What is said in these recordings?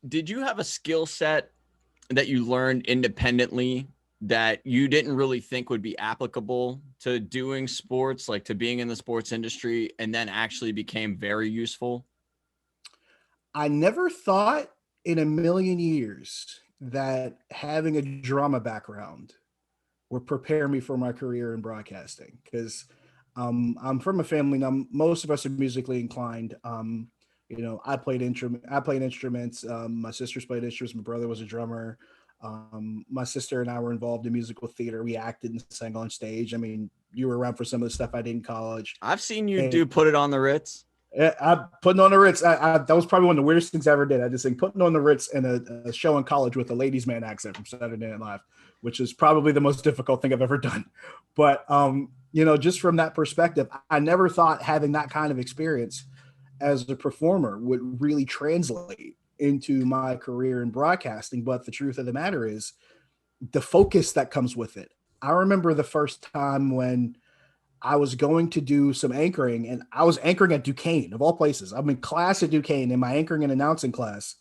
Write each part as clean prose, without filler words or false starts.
Did you have a skill set that you learned independently that you didn't really think would be applicable to doing sports, like to being in the sports industry, and then actually became very useful? I never thought in a million years that having a drama background would prepare me for my career in broadcasting because I'm from a family. Now, most of us are musically inclined. I played instruments. My sisters played instruments. My brother was a drummer. My sister and I were involved in musical theater. We acted and sang on stage. I mean, you were around for some of the stuff I did in college. I've seen you And do Put It on the Ritz. I putting on the Ritz. That was probably one of the weirdest things I ever did. I just think putting on the Ritz in a show in college with a ladies' man accent from Saturday Night Live, which is probably the most difficult thing I've ever done. But just from that perspective, I never thought having that kind of experience as a performer would really translate into my career in broadcasting. But the truth of the matter is the focus that comes with it. I remember the first time when I was going to do some anchoring, and I was anchoring at Duquesne, of all places. I'm in class at Duquesne in my anchoring and announcing class.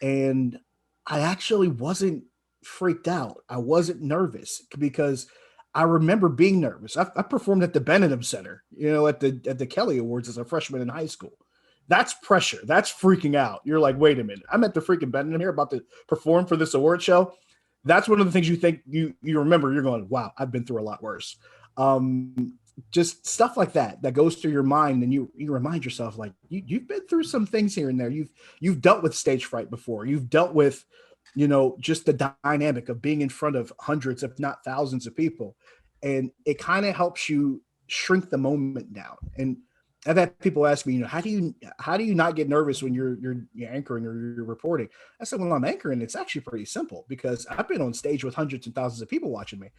And I actually wasn't freaked out. I wasn't nervous because I remember being nervous. I performed at the Benedum Center, at the Kelly Awards as a freshman in high school. That's pressure. That's freaking out. You're like, wait a minute. I'm at the freaking Benedum here about to perform for this award show. That's one of the things you think you remember. You're going, wow, I've been through a lot worse. Just stuff like that goes through your mind, and you remind yourself like you've been through some things here and there. You've dealt with stage fright before. You've dealt with just the dynamic of being in front of hundreds if not thousands of people, and it kind of helps you shrink the moment down. And I've had people ask me, how do you not get nervous when you're anchoring or you're reporting? I said, when I'm anchoring, it's actually pretty simple because I've been on stage with hundreds and thousands of people watching me.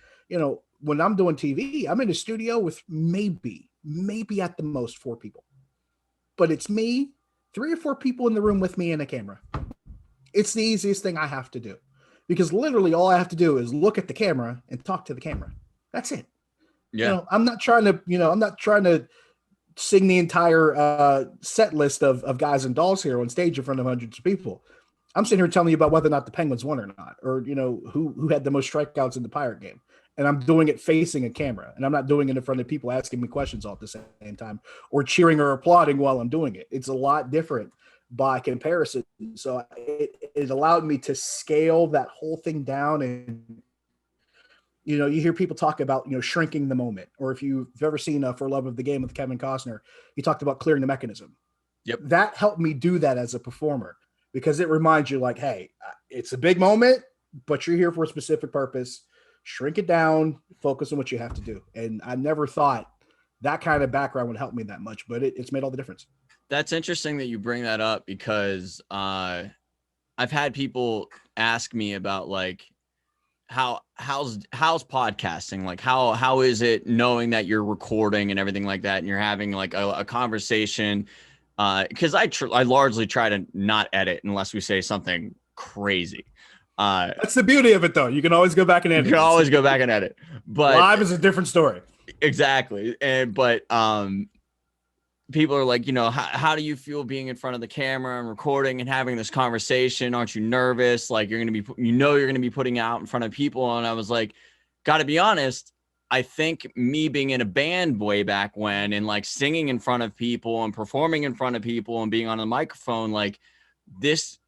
When I'm doing TV, I'm in a studio with maybe at the most 4 people, but it's me, 3 or 4 people in the room with me and a camera. It's the easiest thing I have to do because literally all I have to do is look at the camera and talk to the camera. That's it. Yeah. I'm not trying to sing the entire set list of guys and dolls here on stage in front of hundreds of people. I'm sitting here telling you about whether or not the Penguins won or not, or who had the most strikeouts in the Pirate game. And I'm doing it facing a camera, and I'm not doing it in front of people asking me questions all at the same time or cheering or applauding while I'm doing it. It's a lot different by comparison. So it allowed me to scale that whole thing down. And you hear people talk about, shrinking the moment, or if you've ever seen For Love of the Game with Kevin Costner, he talked about clearing the mechanism. Yep. That helped me do that as a performer because it reminds you like, hey, it's a big moment, but you're here for a specific purpose. Shrink it down, focus on what you have to do. And I never thought that kind of background would help me that much, but it's made all the difference. That's interesting that you bring that up because I've had people ask me about like, how's podcasting, like how is it knowing that you're recording and everything like that, and you're having like a conversation, because I largely try to not edit unless we say something crazy. That's the beauty of it though, you can always go back and edit. You can always go back and edit, but live is a different story. Exactly. But people are like, how do you feel being in front of the camera and recording and having this conversation? Aren't you nervous? Like you're going to be putting out in front of people. And I was like, got to be honest. I think me being in a band way back when, and like singing in front of people and performing in front of people and being on a microphone, like this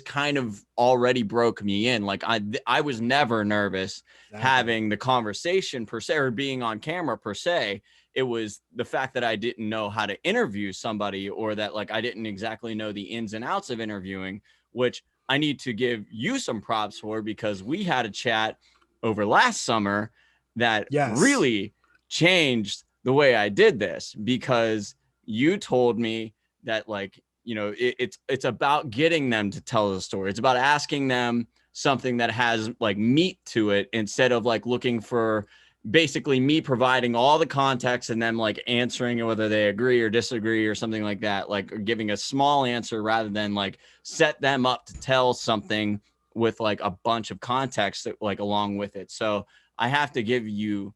kind of already broke me in. Like I was never nervous having the conversation per se, or being on camera per se. It was the fact that I didn't know how to interview somebody, or that like I didn't exactly know the ins and outs of interviewing, which I need to give you some props for, because we had a chat over last summer that really changed the way I did this, because you told me that like, it's about getting them to tell the story. It's about asking them something that has like meat to it, instead of like looking for basically me providing all the context and them like answering whether they agree or disagree or something like that, like, or giving a small answer rather than like set them up to tell something with like a bunch of context that, like, along with it. So I have to give you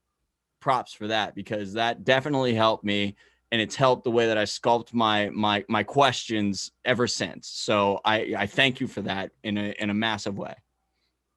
props for that, because that definitely helped me. and it's helped the way that I sculpt my questions ever since. So I thank you for that in a massive way.